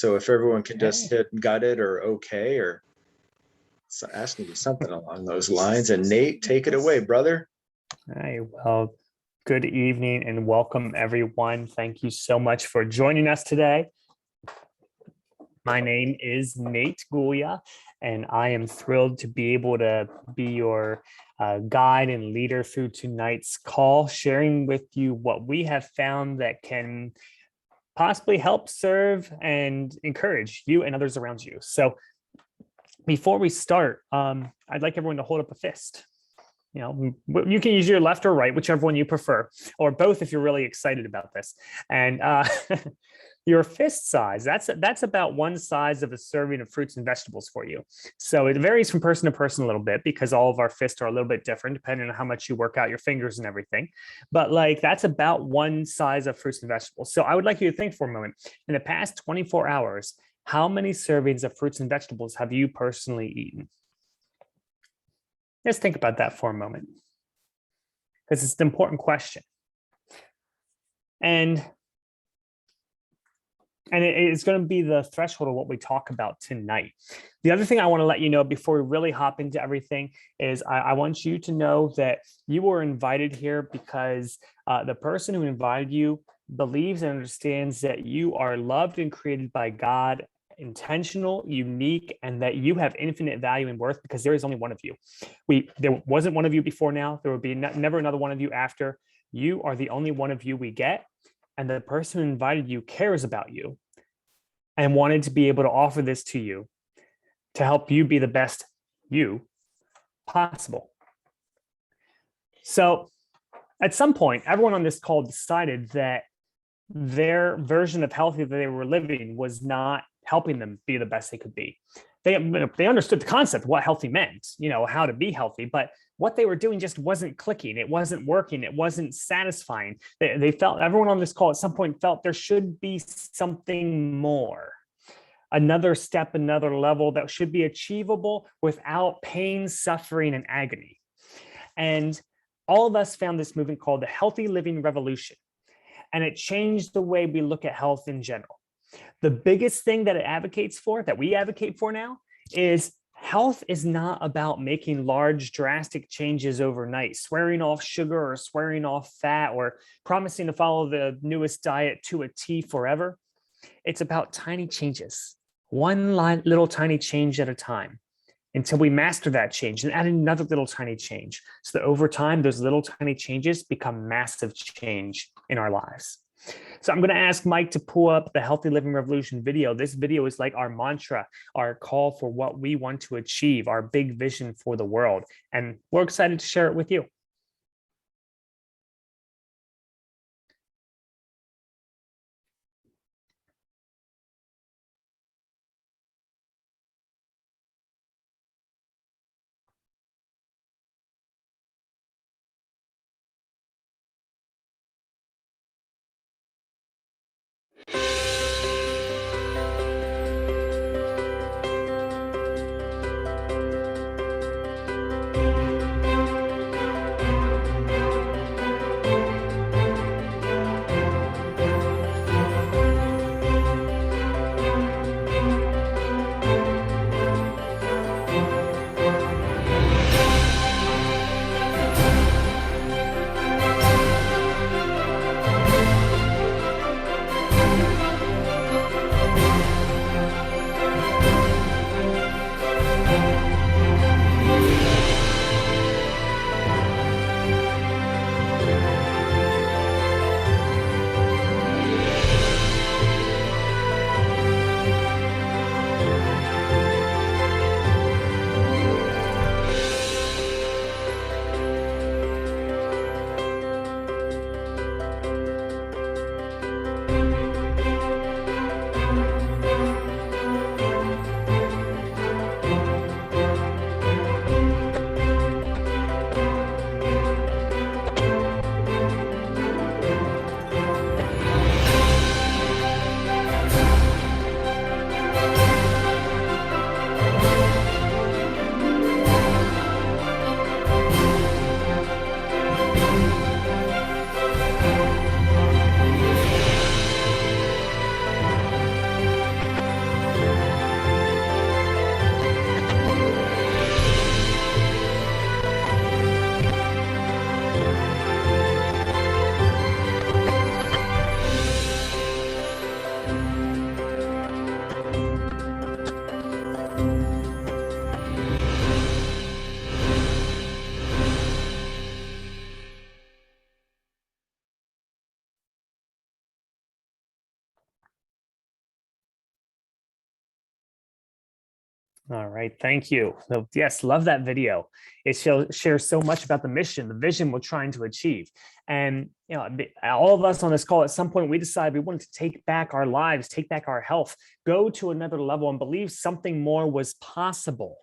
So if everyone can just Okay. hit got it or okay, or asking you something along those lines. And Nate, take it away, brother. All right. Well, good evening and welcome, everyone. Thank you so much for joining us today. My name is Nate Gulia, and I am thrilled to be able to be your guide and leader through tonight's call, sharing with you what we have found that can possibly help serve and encourage you and others around you. So before we start, I'd like everyone to hold up a fist. You know, you can use your left or right, whichever one you prefer, or both if you're really excited about this. And your fist size, that's about one size of a serving of fruits and vegetables for you. So it varies from person to person a little bit because all of our fists are a little bit different depending on how much you work out your fingers and everything. But like that's about one size of fruits and vegetables. So I would like you to think for a moment, in the past 24 hours, how many servings of fruits and vegetables have you personally eaten? Let's think about that for a moment, because it's an important question. And it's going to be the threshold of what we talk about tonight. The other thing I want to let you know before we really hop into everything is I want you to know that you were invited here because the person who invited you believes and understands that you are loved and created by God, intentional, unique, and that you have infinite value and worth because there is only one of you. There wasn't one of you before now. There will be never another one of you after. You are the only one of you we get. And the person who invited you cares about you and wanted to be able to offer this to you to help you be the best you possible. So at some point, everyone on this call decided that their version of healthy that they were living was not helping them be the best they could be. They understood the concept of what healthy meant, you know, how to be healthy, but what they were doing just wasn't clicking. It wasn't working. It wasn't satisfying. They felt, everyone on this call at some point felt there should be something more, another step, another level that should be achievable without pain, suffering, and agony. And all of us found this movement called the Healthy Living Revolution. And it changed the way we look at health in general. The biggest thing that it advocates for, that we advocate for now, is health is not about making large, drastic changes overnight, swearing off sugar or swearing off fat or promising to follow the newest diet to a T forever. It's about tiny changes, one little tiny change at a time, until we master that change and add another little tiny change. So that over time, those little tiny changes become massive change in our lives. So I'm going to ask Mike to pull up the Healthy Living Revolution video. This video is like our mantra, our call for what we want to achieve, our big vision for the world. And we're excited to share it with you. All right, thank you. So, yes, love that video. It shares so much about the mission, the vision we're trying to achieve. And all of us on this call, at some point, we decided we wanted to take back our lives, take back our health, go to another level, and believe something more was possible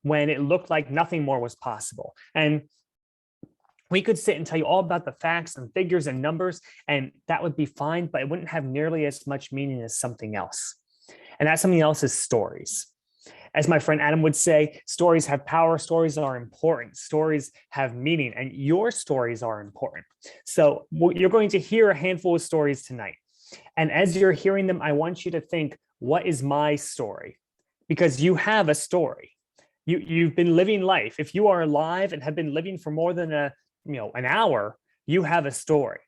when it looked like nothing more was possible. And we could sit and tell you all about the facts and figures and numbers, and that would be fine, but it wouldn't have nearly as much meaning as something else. And that something else is stories. As my friend Adam would say, stories have power, stories are important, stories have meaning, and your stories are important. So you're going to hear a handful of stories tonight. And as you're hearing them, I want you to think, what is my story? Because you have a story. You've been living life. If you are alive and have been living for more than an hour, you have a story.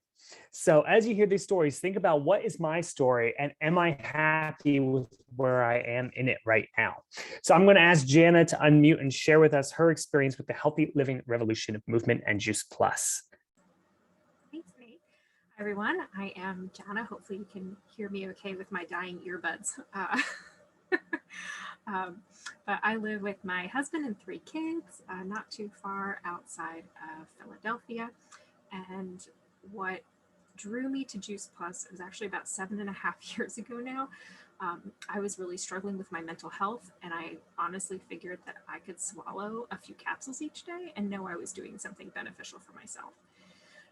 So as you hear these stories, think about, what is my story, and am I happy with where I am in it right now? So I'm going to ask Jana to unmute and share with us her experience with the Healthy Living Revolution movement and Juice Plus. Thanks, Nate. Hi, everyone. I am Jana. Hopefully you can hear me okay with my dying earbuds. But I live with my husband and 3 kids, not too far outside of Philadelphia. And what drew me to Juice Plus, it was actually about 7.5 years ago now. I was really struggling with my mental health, and I honestly figured that I could swallow a few capsules each day and know I was doing something beneficial for myself.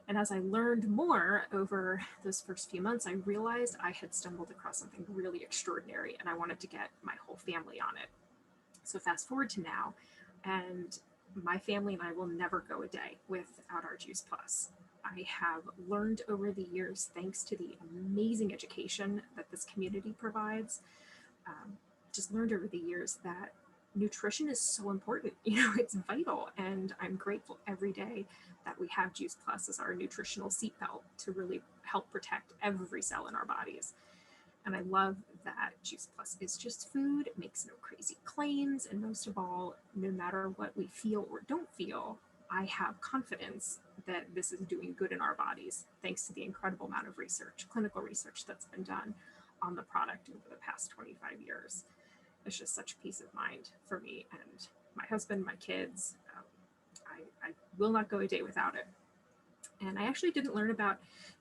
And as I learned more over those first few months, I realized I had stumbled across something really extraordinary, and I wanted to get my whole family on it. So fast forward to now, and my family and I will never go a day without our Juice Plus. I have learned over the years, thanks to the amazing education that this community provides, just learned over the years that nutrition is so important. It's vital. And I'm grateful every day that we have Juice Plus as our nutritional seatbelt to really help protect every cell in our bodies. And I love that Juice Plus is just food. It makes no crazy claims. And most of all, no matter what we feel or don't feel, I have confidence that this is doing good in our bodies, thanks to the incredible amount of research, clinical research that's been done on the product over the past 25 years. It's just such peace of mind for me and my husband, my kids. I will not go a day without it. And I actually didn't learn about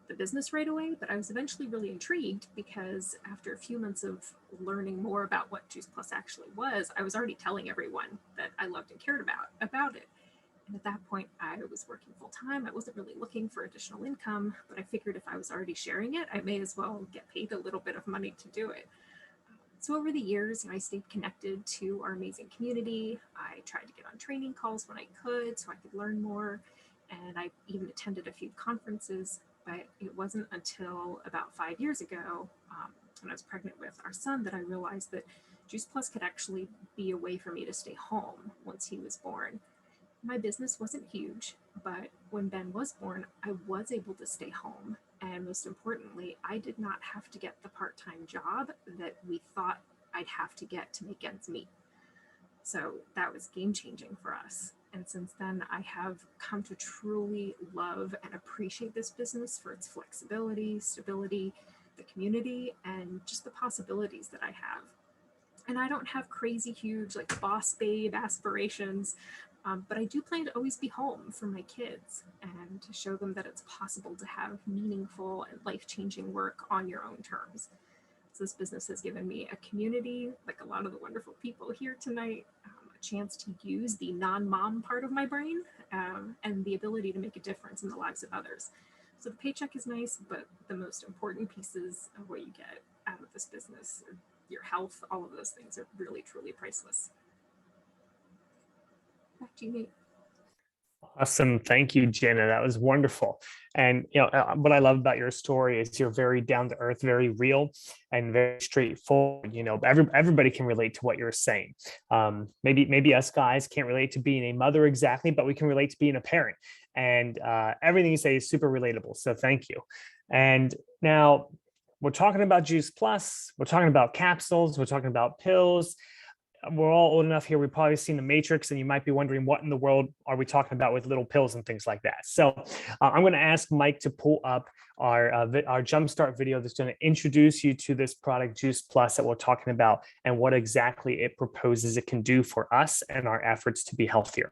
the business right away, but I was eventually really intrigued, because after a few months of learning more about what Juice Plus actually was, I was already telling everyone that I loved and cared about it. And at that point, I was working full time. I wasn't really looking for additional income, but I figured if I was already sharing it, I may as well get paid a little bit of money to do it. So over the years, I stayed connected to our amazing community. I tried to get on training calls when I could so I could learn more. And I even attended a few conferences, but it wasn't until about 5 years ago, when I was pregnant with our son, that I realized that Juice Plus could actually be a way for me to stay home once he was born. My business wasn't huge, but when Ben was born, I was able to stay home. And most importantly, I did not have to get the part-time job that we thought I'd have to get to make ends meet. So that was game-changing for us. And since then, I have come to truly love and appreciate this business for its flexibility, stability, the community, and just the possibilities that I have. And I don't have crazy huge like boss babe aspirations, but I do plan to always be home for my kids and to show them that it's possible to have meaningful and life-changing work on your own terms. So this business has given me a community, like a lot of the wonderful people here tonight, a chance to use the non-mom part of my brain, and the ability to make a difference in the lives of others. So the paycheck is nice, but the most important pieces of what you get out of this business, your health, all of those things are really, truly priceless. Back to you, Nate. Awesome. Thank you, Jenna. That was wonderful. And what I love about your story is you're very down to earth, very real, and very straightforward. Everybody can relate to what you're saying. Maybe us guys can't relate to being a mother exactly, but we can relate to being a parent. And everything you say is super relatable. So thank you. And now we're talking about Juice Plus. We're talking about capsules. We're talking about pills. we're all old enough here. We've probably seen The Matrix, and you might be wondering what in the world are we talking about with little pills and things like that. So I'm going to ask Mike to pull up our Jumpstart video that's going to introduce you to this product, Juice Plus, that we're talking about and what exactly it proposes it can do for us and our efforts to be healthier.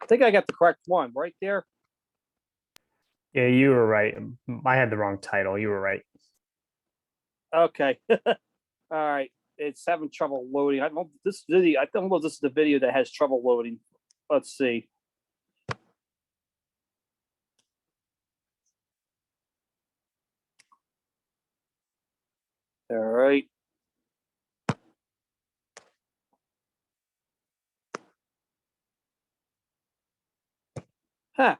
I think I got the correct one right there. Yeah, you were right. I had the wrong title. You were right. Okay. All right. It's having trouble loading. I don't know this video. I don't know if this is the video that has trouble loading. Let's see. All right. Huh.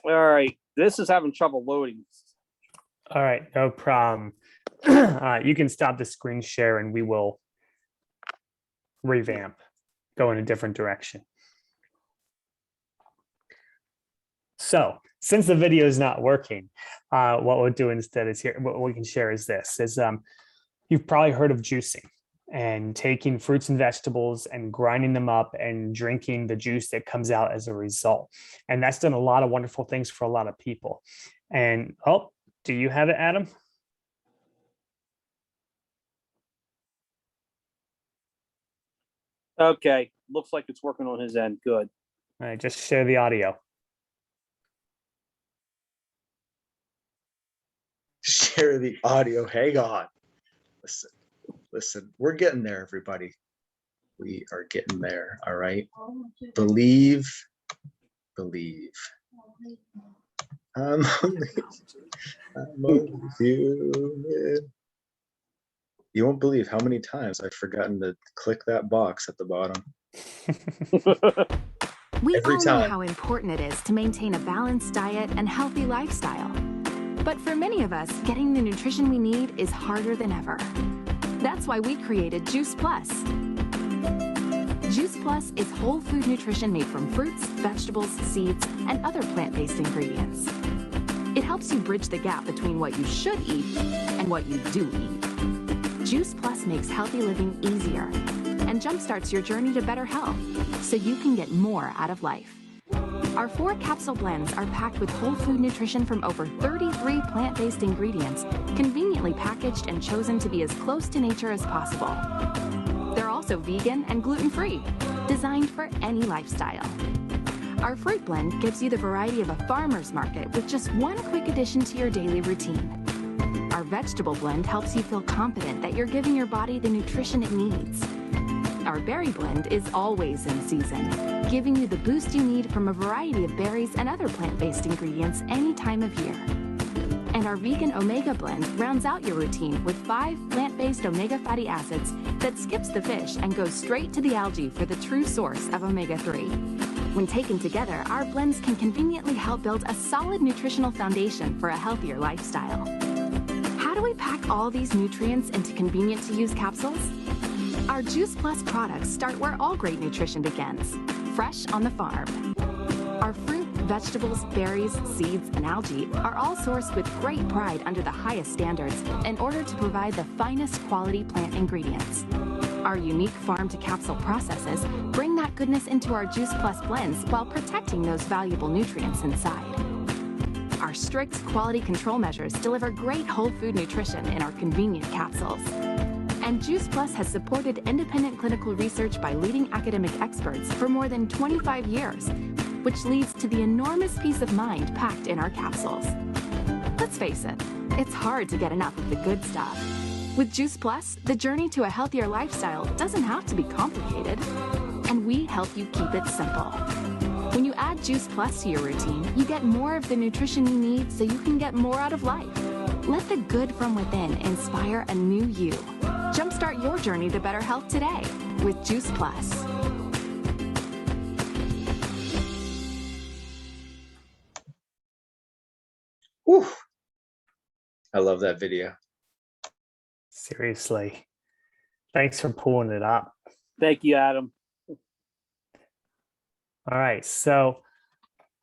All right. This is having trouble loading. All right, no problem. You can stop the screen share and we will revamp, go in a different direction. So since the video is not working, what we'll do instead is here, what we can share is this, you've probably heard of juicing and taking fruits and vegetables and grinding them up and drinking the juice that comes out as a result. And that's done a lot of wonderful things for a lot of people. And, oh, do you have it, Adam? Okay. Looks like it's working on his end. Good. All right, just share the audio. Share the audio. Hang on. Listen, we're getting there, everybody. We are getting there. All right. Believe. I'm only human. You won't believe how many times I've forgotten to click that box at the bottom. We Every all know time. how important it is to maintain a balanced diet and healthy lifestyle. But for many of us, getting the nutrition we need is harder than ever. That's why we created Juice Plus. Juice Plus is whole food nutrition made from fruits, vegetables, seeds, and other plant-based ingredients. It helps you bridge the gap between what you should eat and what you do eat. Juice Plus makes healthy living easier and jumpstarts your journey to better health so you can get more out of life. Our 4 capsule blends are packed with whole food nutrition from over 33 plant-based ingredients, conveniently packaged and chosen to be as close to nature as possible. They're also vegan and gluten-free, designed for any lifestyle. Our fruit blend gives you the variety of a farmer's market with just one quick addition to your daily routine. Our vegetable blend helps you feel confident that you're giving your body the nutrition it needs. Our berry blend is always in season, giving you the boost you need from a variety of berries and other plant-based ingredients any time of year. And our vegan omega blend rounds out your routine with 5 plant-based omega fatty acids that skips the fish and goes straight to the algae for the true source of omega-3. When taken together, our blends can conveniently help build a solid nutritional foundation for a healthier lifestyle. How do we pack all these nutrients into convenient-to-use capsules? Our Juice Plus products start where all great nutrition begins, fresh on the farm. Our fruit, vegetables, berries, seeds, and algae are all sourced with great pride under the highest standards in order to provide the finest quality plant ingredients. Our unique farm-to-capsule processes bring that goodness into our Juice Plus blends while protecting those valuable nutrients inside. Our strict quality control measures deliver great whole food nutrition in our convenient capsules. And Juice Plus has supported independent clinical research by leading academic experts for more than 25 years, which leads to the enormous peace of mind packed in our capsules. Let's face it, it's hard to get enough of the good stuff. With Juice Plus, the journey to a healthier lifestyle doesn't have to be complicated. And we help you keep it simple. When you add Juice Plus to your routine, you get more of the nutrition you need so you can get more out of life. Let the good from within inspire a new you. Jumpstart your journey to better health today with Juice Plus. Whew. I love that video. Seriously. Thanks for pulling it up. Thank you, Adam. All right. So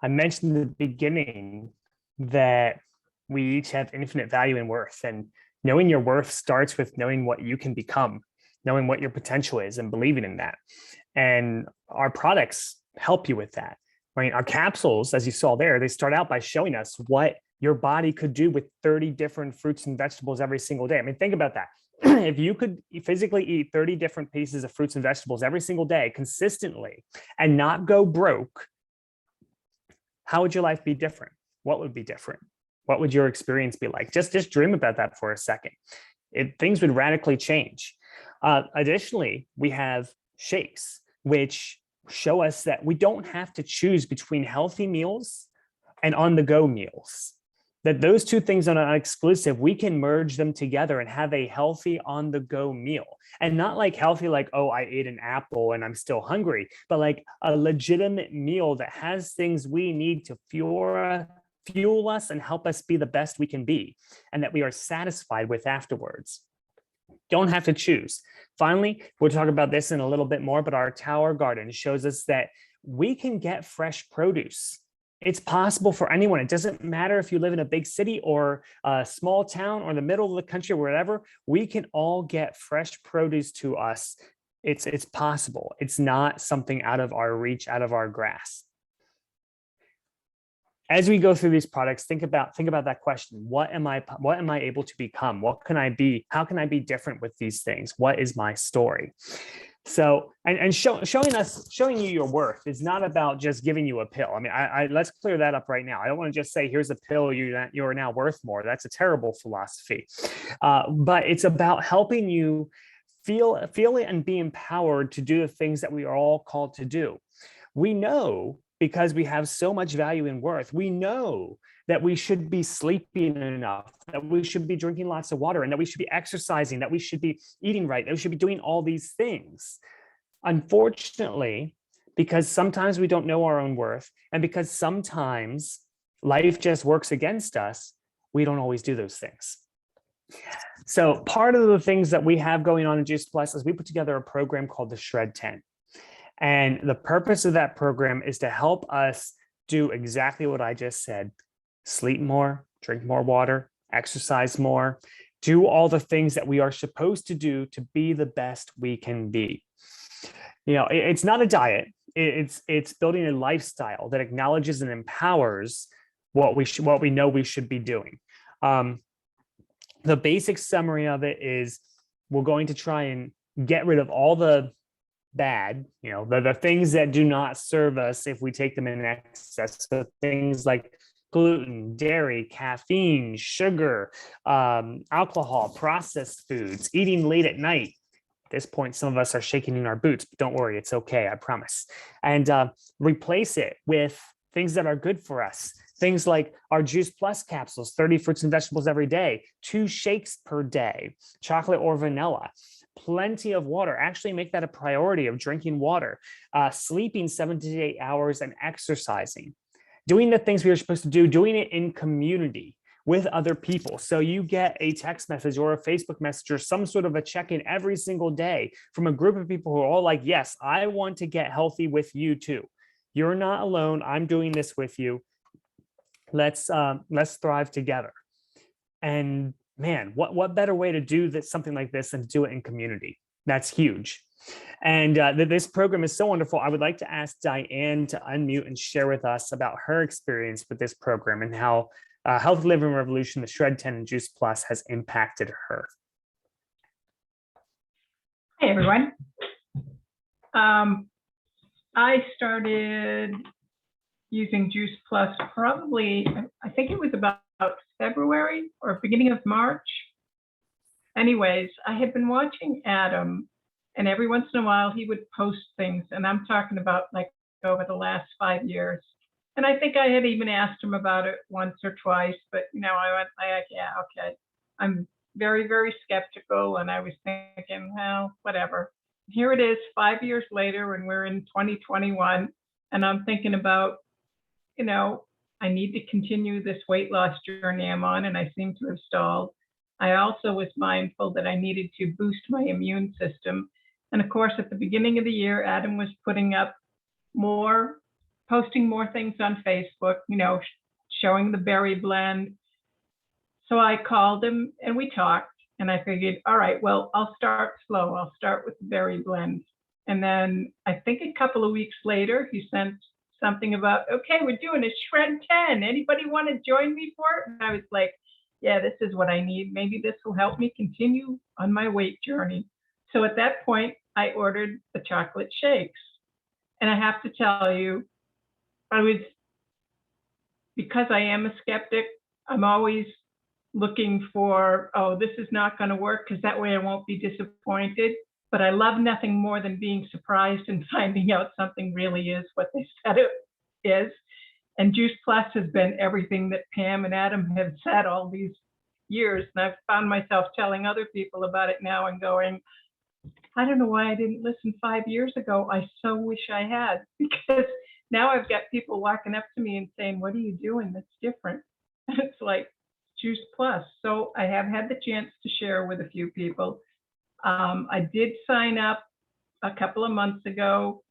I mentioned in the beginning that we each have infinite value and worth. And knowing your worth starts with knowing what you can become, knowing what your potential is and believing in that. And our products help you with that. Right? Our capsules, as you saw there, they start out by showing us what your body could do with 30 different fruits and vegetables every single day. I mean, think about that. If you could physically eat 30 different pieces of fruits and vegetables every single day consistently and not go broke, how would your life be different? What would be different? What would your experience be like? Just dream about that for a second. Things would radically change. Additionally, we have shakes, which show us that we don't have to choose between healthy meals and on-the-go meals. That those two things are not exclusive. We can merge them together and have a healthy on-the-go meal. And not like healthy, like, oh, I ate an apple and I'm still hungry, but like a legitimate meal that has things we need to fuel us and help us be the best we can be, and that we are satisfied with afterwards. Don't have to choose. Finally, we'll talk about this in a little bit more, but our tower garden shows us that we can get fresh produce. It's possible for anyone. It doesn't matter if you live in a big city or a small town or the middle of the country or wherever, we can all get fresh produce to us. It's possible. It's not something out of our reach, out of our grasp. As we go through these products, think about that question. What am I able to become? What can I be? How can I be different with these things? What is my story? So, and showing you your worth is not about just giving you a pill. I mean, let's clear that up right now. I don't want to just say, here's a pill, you are now worth more. That's a terrible philosophy. But it's about helping you feel it and be empowered to do the things that we are all called to do. We know, because we have so much value and worth, we know that we should be sleeping enough, that we should be drinking lots of water, and that we should be exercising, that we should be eating right, that we should be doing all these things. Unfortunately, because sometimes we don't know our own worth, and because sometimes life just works against us, we don't always do those things. So part of the things that we have going on in Juice Plus is we put together a program called the Shred 10. And the purpose of that program is to help us do exactly what I just said: sleep more, drink more water, exercise more, do all the things that we are supposed to do to be the best we can be. You know, it's not a diet. It's building a lifestyle that acknowledges and empowers what we know we should be doing. The basic summary of it is we're going to try and get rid of all the bad, you know, the things that do not serve us if we take them in excess. So things like gluten, dairy, caffeine, sugar, alcohol, processed foods, eating late at night. At this point, some of us are shaking in our boots, but don't worry, it's okay, I promise. And replace it with things that are good for us. Things like our Juice Plus capsules, 30 fruits and vegetables every day, 2 shakes per day, chocolate or vanilla, plenty of water. Actually make that a priority of drinking water, sleeping 7 to 8 hours, and exercising. Doing the things we are supposed to do, doing it in community with other people. So you get a text message or a Facebook message or some sort of a check-in every single day from a group of people who are all like, yes, I want to get healthy with you too. You're not alone. I'm doing this with you. Let's thrive together. And man, what better way to do something like this than to do it in community? That's huge. And this program is so wonderful. I would like to ask Diane to unmute and share with us about her experience with this program and how Healthy Living Revolution, the Shred 10 and Juice Plus has impacted her. Hey, everyone. I started using Juice Plus probably, I think it was about February or beginning of March. anyways, I had been watching Adam, and every once in a while he would post things, and I'm talking about like over the last 5 years. And I think I had even asked him about it once or twice, but I went, yeah, okay. I'm very, very skeptical, and I was thinking, well, whatever. Here it is 5 years later, and we're in 2021, and I'm thinking about, I need to continue this weight loss journey I'm on, and I seem to have stalled. I also was mindful that I needed to boost my immune system. And of course, at the beginning of the year, Adam was posting more things on Facebook, showing the berry blend. So I called him and we talked, and I figured, all right, well, I'll start slow. I'll start with the berry blend. And then I think a couple of weeks later, he sent something about, okay, we're doing a shred 10. Anybody want to join me for it? And I was like, yeah, this is what I need. Maybe this will help me continue on my weight journey. So at that point, I ordered the chocolate shakes. And I have to tell you, because I am a skeptic, I'm always looking for, oh, this is not going to work, because that way I won't be disappointed. But I love nothing more than being surprised and finding out something really is what they said it is. And Juice Plus has been everything that Pam and Adam have said all these years. And I've found myself telling other people about it now and going, I don't know why I didn't listen 5 years ago. I so wish I had, because now I've got people walking up to me and saying, what are you doing that's different? And it's like Juice Plus. So I have had the chance to share with a few people. I did sign up a couple of months ago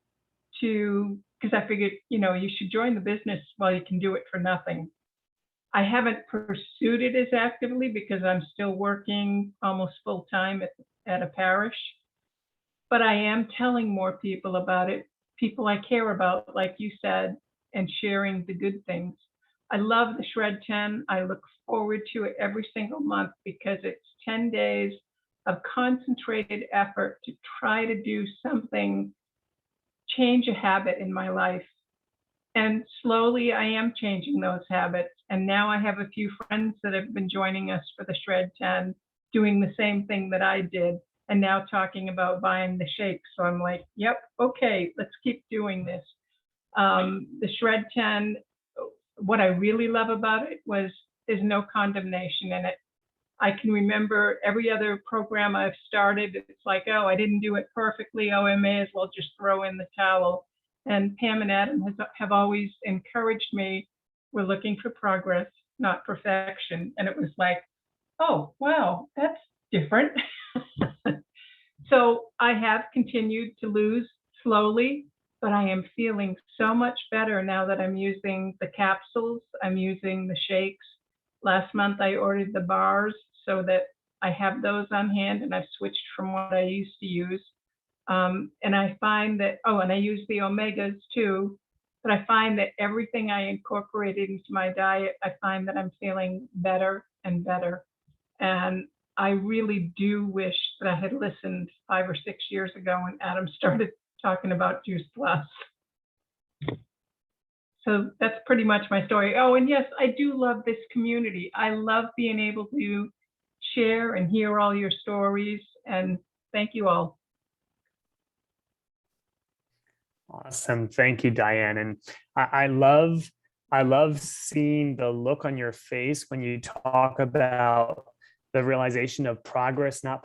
because I figured, you should join the business while you can do it for nothing. I haven't pursued it as actively because I'm still working almost full time at a parish, but I am telling more people about it, people I care about, like you said, and sharing the good things. I love the Shred 10. I look forward to it every single month because it's 10 days of concentrated effort to try to do something, change a habit in my life. And slowly I am changing those habits. And now I have a few friends that have been joining us for the Shred 10, doing the same thing that I did, and now talking about buying the shakes. So I'm like, yep, okay, let's keep doing this. The Shred 10, what I really love about it is no condemnation in it. I can remember every other program I've started, it's like, oh, I didn't do it perfectly. Oh, I may as well just throw in the towel. And Pam and Adam have always encouraged me. We're looking for progress, not perfection. And it was like, oh, wow, that's different. So I have continued to lose slowly, but I am feeling so much better now that I'm using the capsules. I'm using the shakes. Last month I ordered the bars so that I have those on hand, and I've switched from what I used to use. And I find that, and I use the omegas too, but I find that everything I incorporated into my diet, I find that I'm feeling better and better. And I really do wish that I had listened 5 or 6 years ago when Adam started talking about Juice Plus. So that's pretty much my story. Oh, and yes, I do love this community. I love being able to share and hear all your stories. And thank you all. Awesome. Thank you, Diane. And I love seeing the look on your face when you talk about the realization of progress, not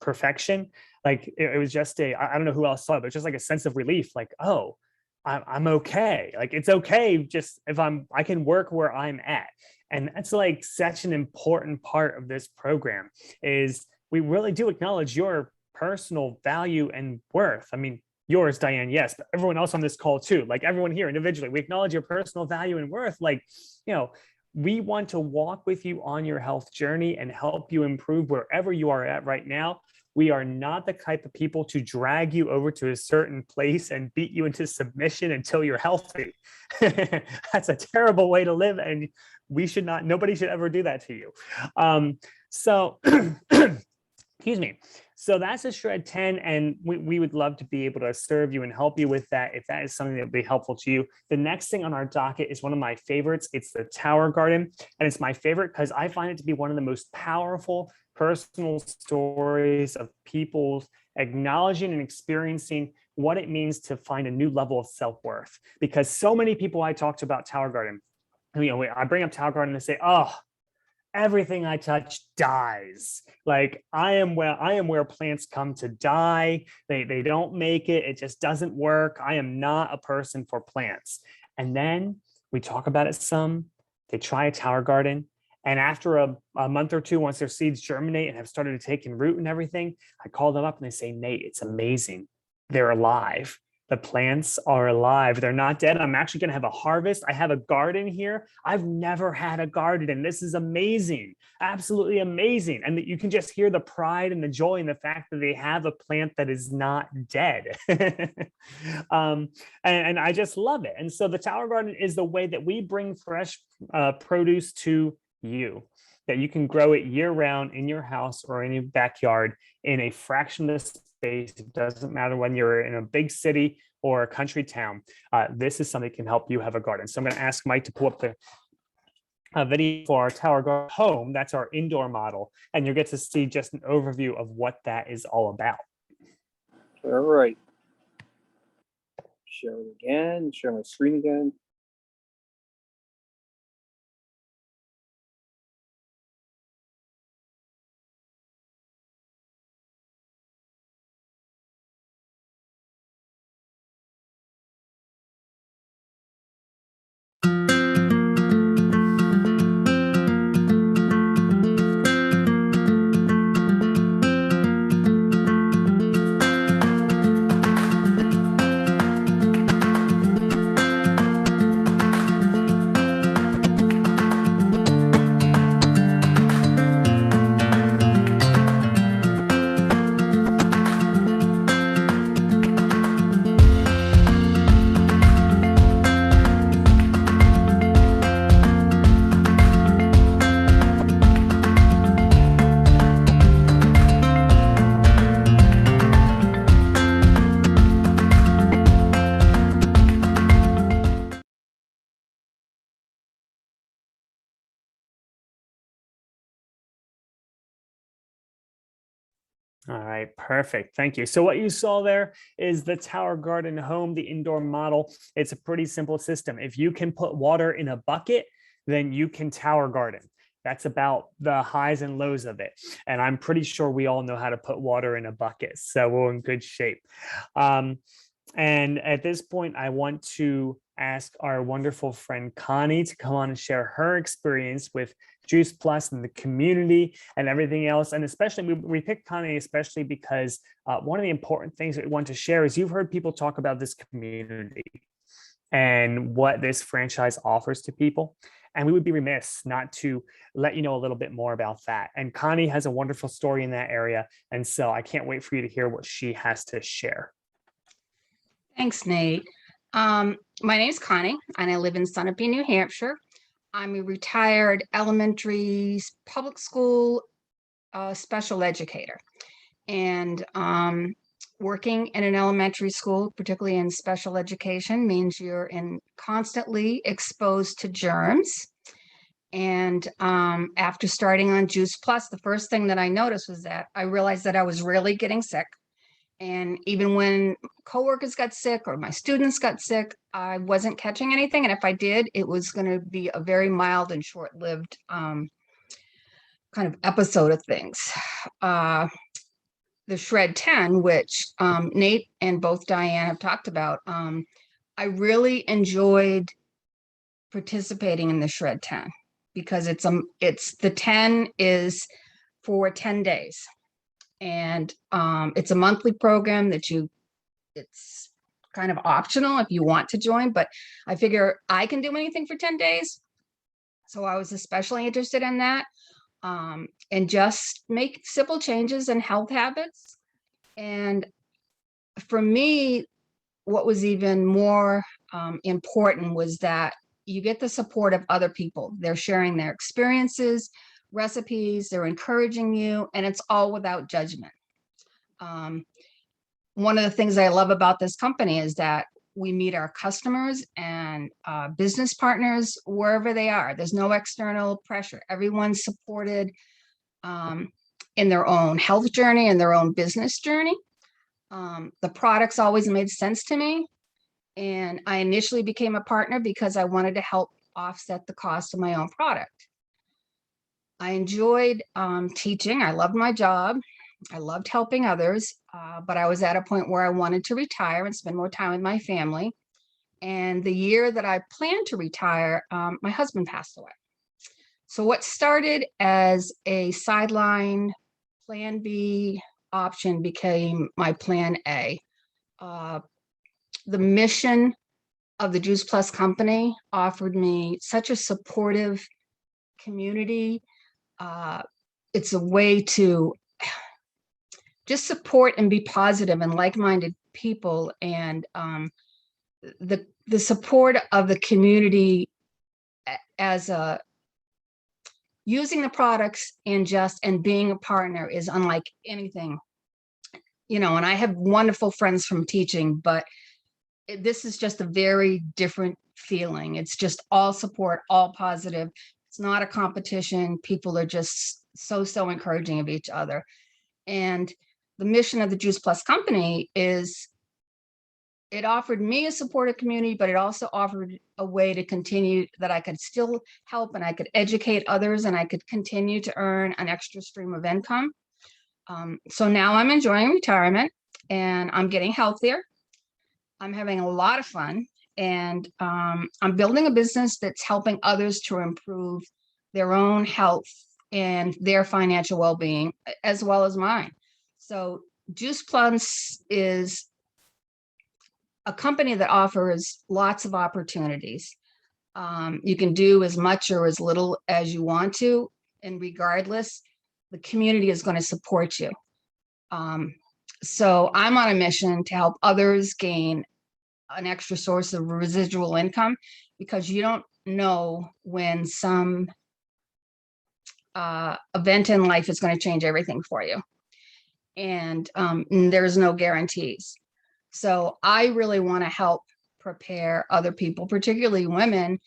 perfection. Like it was just I don't know who else saw it, but just like a sense of relief, like, oh, I'm okay. Like it's okay. Just if I can work where I'm at. And that's like such an important part of this program is we really do acknowledge your personal value and worth. I mean, yours, Diane, yes, but everyone else on this call too, like everyone here individually, we acknowledge your personal value and worth. Like, we want to walk with you on your health journey and help you improve wherever you are at right now. We are not the type of people to drag you over to a certain place and beat you into submission until you're healthy. That's a terrible way to live. And nobody should ever do that to you. So, excuse me. So that's a Shred 10, and we would love to be able to serve you and help you with that if that is something that would be helpful to you. The next thing on our docket is one of my favorites. It's the Tower Garden, and it's my favorite because I find it to be one of the most powerful personal stories of people acknowledging and experiencing what it means to find a new level of self-worth. Because so many people I talk to about Tower Garden, I bring up Tower Garden and they say, oh, everything I touch dies. Like I am where plants come to die. They don't make it. It just doesn't work. I am not a person for plants. And then we talk about it some. They try a Tower Garden. And after a month or two, once their seeds germinate and have started to take in root and everything, I call them up and they say, Nate, it's amazing. They're alive. The plants are alive. They're not dead. I'm actually going to have a harvest. I have a garden here. I've never had a garden, and this is amazing. Absolutely amazing. And that you can just hear the pride and the joy in the fact that they have a plant that is not dead. And I just love it. And so the Tower Garden is the way that we bring fresh produce to you, that you can grow it year round in your house or in your backyard in a fraction of the space. It doesn't matter when you're in a big city or a country town. This is something that can help you have a garden. So I'm going to ask Mike to pull up the video for our Tower Garden home. That's our indoor model. And you'll get to see just an overview of what that is all about. All right. Share it again, share my screen again. All right, perfect. Thank you. So what you saw there is the Tower Garden home, the indoor model. It's a pretty simple system. If you can put water in a bucket, then you can Tower Garden. That's about the highs and lows of it. And I'm pretty sure we all know how to put water in a bucket. So we're in good shape. And at this point, I want to ask our wonderful friend Connie to come on and share her experience with Juice Plus and the community and everything else. And especially, we picked Connie especially because one of the important things that we want to share is you've heard people talk about this community and what this franchise offers to people. And we would be remiss not to let you know a little bit more about that. And Connie has a wonderful story in that area. And so I can't wait for you to hear what she has to share. Thanks, Nate. My name is Connie, and I live in Sunapee, New Hampshire. I'm a retired elementary public school special educator. And working in an elementary school, particularly in special education, means you're constantly exposed to germs. And after starting on Juice Plus, the first thing that I noticed was that I realized that I was really getting sick. And even when coworkers got sick or my students got sick, I wasn't catching anything. And if I did, it was going to be a very mild and short-lived kind of episode of things. The Shred 10, which Nate and both Diane have talked about, I really enjoyed participating in the Shred 10 because the 10 is for 10 days. And it's a monthly program that it's kind of optional if you want to join, but I figure I can do anything for 10 days. So I was especially interested in that, and just make simple changes in health habits. And for me, what was even more important was that you get the support of other people. They're sharing their experiences, recipes, they're encouraging you, and it's all without judgment. One of the things I love about this company is that we meet our customers and business partners wherever they are. There's no external pressure. Everyone's supported. in their own health journey and their own business journey. The products always made sense to me. And I initially became a partner because I wanted to help offset the cost of my own product. I enjoyed teaching. I loved my job. I loved helping others, but I was at a point where I wanted to retire and spend more time with my family. And the year that I planned to retire, my husband passed away. So what started as a sideline plan B option became my plan A. The mission of the Juice Plus company offered me such a supportive community. It's a way to just support and be positive and like-minded people, and the support of the community as a using the products and being a partner is unlike anything, and I have wonderful friends from teaching, but this is just a very different feeling. It's just all support, all positive. It's not a competition. People are just so encouraging of each other. And the mission of the Juice Plus company is it offered me a supportive community, but it also offered a way to continue that I could still help and I could educate others and I could continue to earn an extra stream of income. So now I'm enjoying retirement and I'm getting healthier. I'm having a lot of fun, and I'm building a business that's helping others to improve their own health and their financial well-being as well as mine. So Juice Plus is a company that offers lots of opportunities. You can do as much or as little as you want to, and regardless, the community is going to support you. So I'm on a mission to help others gain an extra source of residual income, because you don't know when some event in life is going to change everything for you. And there's no guarantees. So I really want to help prepare other people, particularly women,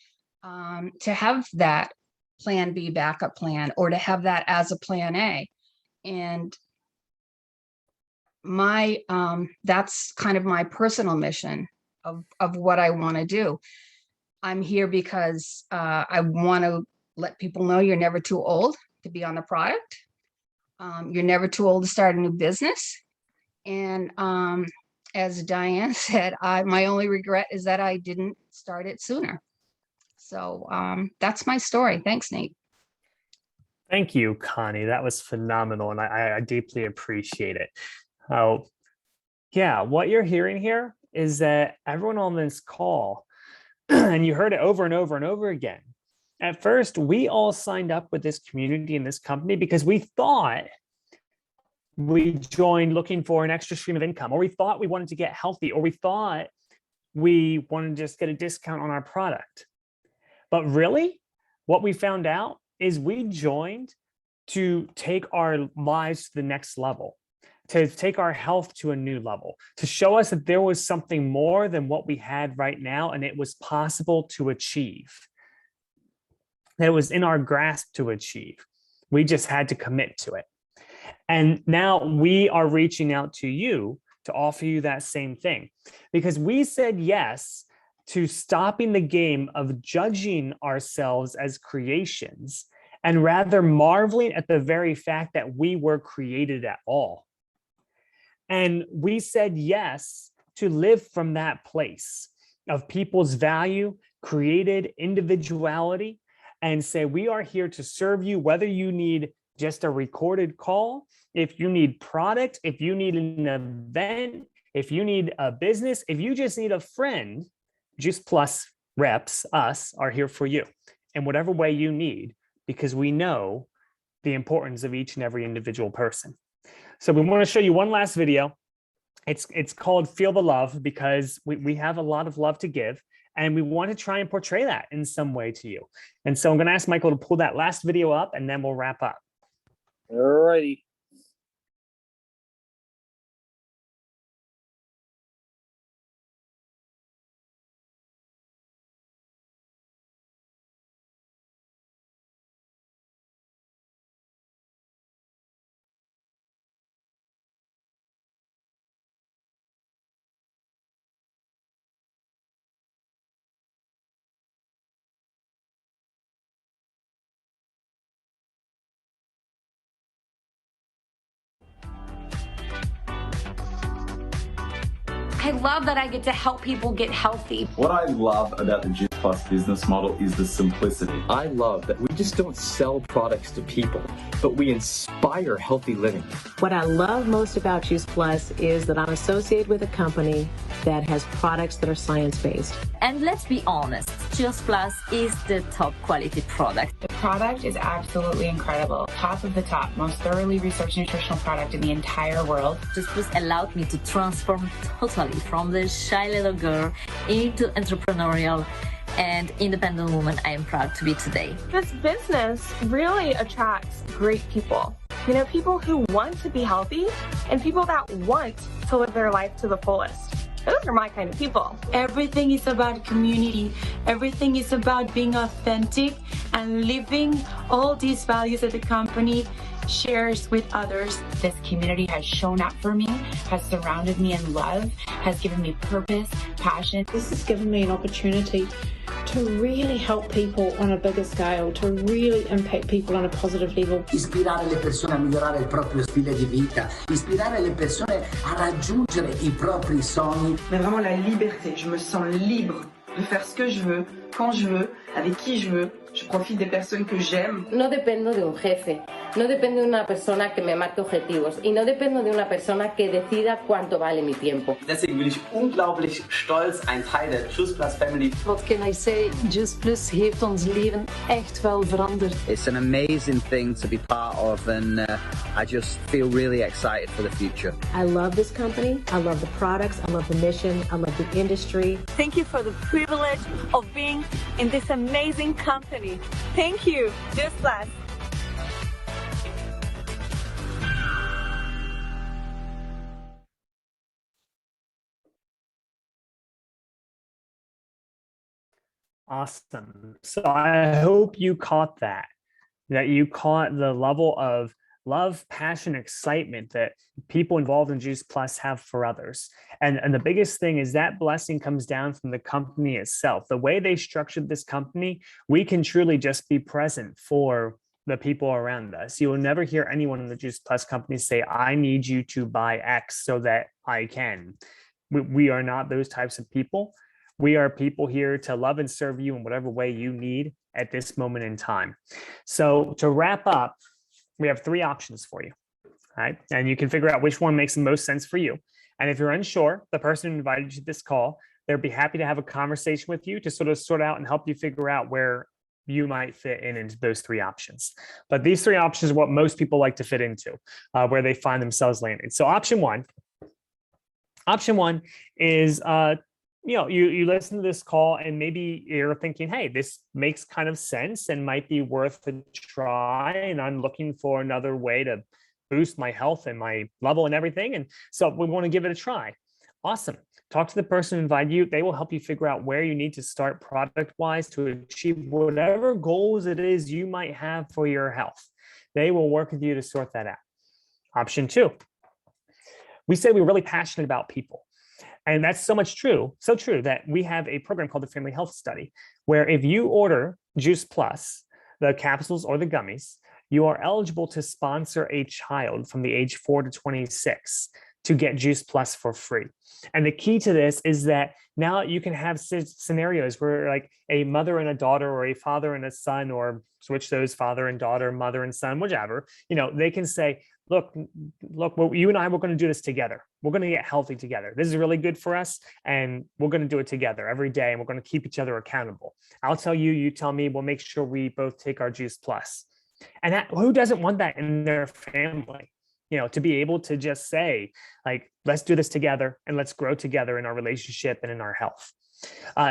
to have that plan B backup plan, or to have that as a plan A. And that's kind of my personal mission of what I want to do. I'm here because I want to let people know you're never too old to be on the product. You're never too old to start a new business. And as Diane said, my only regret is that I didn't start it sooner. So that's my story. Thanks, Nate. Thank you, Connie. That was phenomenal, and I deeply appreciate it. Oh, yeah, what you're hearing here is that everyone on this call, and you heard it over and over and over again. At first, we all signed up with this community and this company because we thought we joined looking for an extra stream of income, or we thought we wanted to get healthy, or we thought we wanted to just get a discount on our product. But really, what we found out is we joined to take our lives to the next level, to take our health to a new level, to show us that there was something more than what we had right now, and it was possible to achieve. That it was in our grasp to achieve. We just had to commit to it. And now we are reaching out to you to offer you that same thing, because we said yes to stopping the game of judging ourselves as creations and rather marveling at the very fact that we were created at all. And we said yes to live from that place of people's value, created individuality, and say, we are here to serve you, whether you need just a recorded call, if you need product, if you need an event, if you need a business, if you just need a friend, Juice Plus reps, us, are here for you in whatever way you need, because we know the importance of each and every individual person. So we want to show you one last video. It's called Feel the Love, because we have a lot of love to give, and we want to try and portray that in some way to you. And so I'm going to ask Michael to pull that last video up, and then we'll wrap up. All righty. I love that I get to help people get healthy. What I love about the Juice Plus business model is the simplicity. I love that we just don't sell products to people, but we inspire healthy living. What I love most about Juice Plus is that I'm associated with a company that has products that are science-based. And let's be honest, Juice Plus is the top quality product. The product is absolutely incredible. Top of the top, most thoroughly researched nutritional product in the entire world. Juice Plus allowed me to transform totally from the shy little girl into entrepreneurial and independent woman I am proud to be today. This business really attracts great people. You know, people who want to be healthy and people that want to live their life to the fullest. Those are my kind of people. Everything is about community. Everything is about being authentic and living all these values that the company shares with others. This community has shown up for me, has surrounded me in love, has given me purpose, passion. This has given me an opportunity to really help people on a bigger scale, to really impact people on a positive level. Ispirare le persone a migliorare il proprio stile di vita, ispirare le persone a raggiungere i propri sogni. Mais vraiment la liberté, je me sens libre de faire ce que je veux, quand je veux, avec qui je veux. Je profite des personnes que j'aime. No dependo de un jefe, no dependo de una persona que me marque objetivos y no dependo de una persona que decida cuánto vale mi tiempo. Deswegen bin ich unglaublich stolz, ein Teil der Juice Plus Family. What can I say? Juice Plus heeft ons leven echt wel veranderd. It's an amazing thing to be part of and I just feel really excited for the future. I love this company. I love the products. I love the mission. I love the industry. Thank you for the privilege of being in this amazing company. Thank you, Juice Plus. Awesome. So I hope you caught that you caught the level of love, passion, excitement that people involved in Juice Plus have for others. And the biggest thing is that blessing comes down from the company itself. The way they structured this company, we can truly just be present for the people around us. You will never hear anyone in the Juice Plus company say, I need you to buy X so that I can. We are not those types of people. We are people here to love and serve you in whatever way you need at this moment in time. So to wrap up, we have 3 options for you, all right? And you can figure out which one makes the most sense for you. And if you're unsure, the person who invited you to this call, they'd be happy to have a conversation with you to sort out and help you figure out where you might fit into those 3 options. But these 3 options are what most people like to fit into, where they find themselves landing. So option one is, you listen to this call and maybe you're thinking, hey, this makes kind of sense and might be worth a try. And I'm looking for another way to boost my health and my level and everything. And so we want to give it a try. Awesome. Talk to the person who invited you. They will help you figure out where you need to start product-wise to achieve whatever goals it is you might have for your health. They will work with you to sort that out. Option 2. We said we were really passionate about people. And that's so true that we have a program called the Family Health Study, where if you order Juice Plus, the capsules or the gummies, you are eligible to sponsor a child from the age 4 to 26 to get Juice Plus for free. And the key to this is that now you can have scenarios where like a mother and a daughter or a father and a son, or switch those father and daughter, mother and son, whichever, they can say, look, you and I, we're going to do this together. We're going to get healthy together. This is really good for us. And we're going to do it together every day. And we're going to keep each other accountable. I'll tell you, you tell me, we'll make sure we both take our Juice Plus. And who doesn't want that in their family? To be able to just say, like, let's do this together and let's grow together in our relationship and in our health.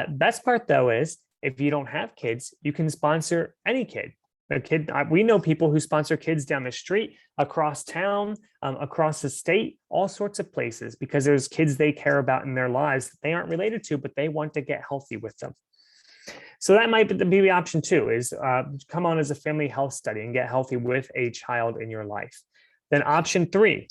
Best part, though, is if you don't have kids, you can sponsor any kid. A kid, we know people who sponsor kids down the street, across town, across the state, all sorts of places, because there's kids they care about in their lives that they aren't related to, but they want to get healthy with them. So that might be option 2, is come on as a family health study and get healthy with a child in your life. Then option 3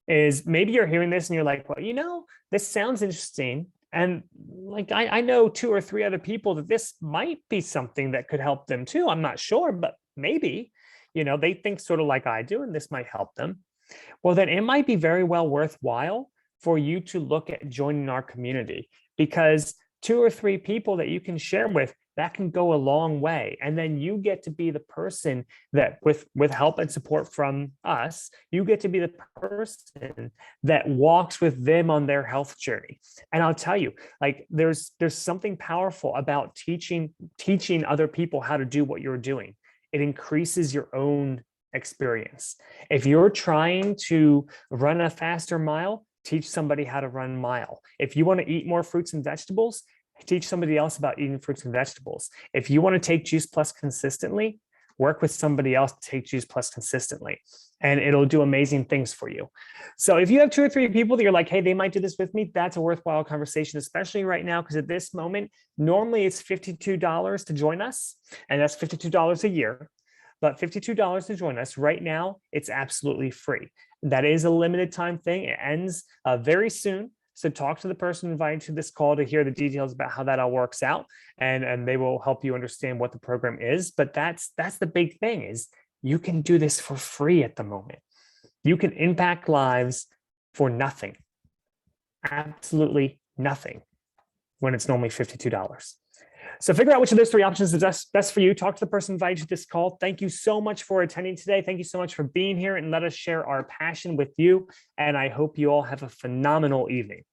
is maybe you're hearing this and you're like, well, this sounds interesting. And like, I know 2 or 3 other people that this might be something that could help them too. I'm not sure, but maybe, they think sort of like I do, and this might help them. Well, then it might be very well worthwhile for you to look at joining our community, because 2 or 3 people that you can share with, that can go a long way. And then you get to be the person that with help and support from us, you get to be the person that walks with them on their health journey. And I'll tell you, like there's something powerful about teaching other people how to do what you're doing. It increases your own experience. If you're trying to run a faster mile, teach somebody how to run a mile. If you want to eat more fruits and vegetables, teach somebody else about eating fruits and vegetables. If you want to take Juice Plus consistently, work with somebody else to take Juice Plus consistently, and it'll do amazing things for you. So if you have 2 or 3 people that you're like, hey, they might do this with me, that's a worthwhile conversation, especially right now, because at this moment, normally it's $52 to join us, and that's $52 a year. But $52 to join us right now, it's absolutely free. That is a limited time thing. It ends very soon. So talk to the person invited to this call to hear the details about how that all works out, and they will help you understand what the program is. But that's the big thing, is you can do this for free at the moment. You can impact lives for nothing, absolutely nothing, when it's normally $52. So figure out which of those 3 options is best for you. Talk to the person invited to this call. Thank you so much for attending today. Thank you so much for being here, and let us share our passion with you. And I hope you all have a phenomenal evening.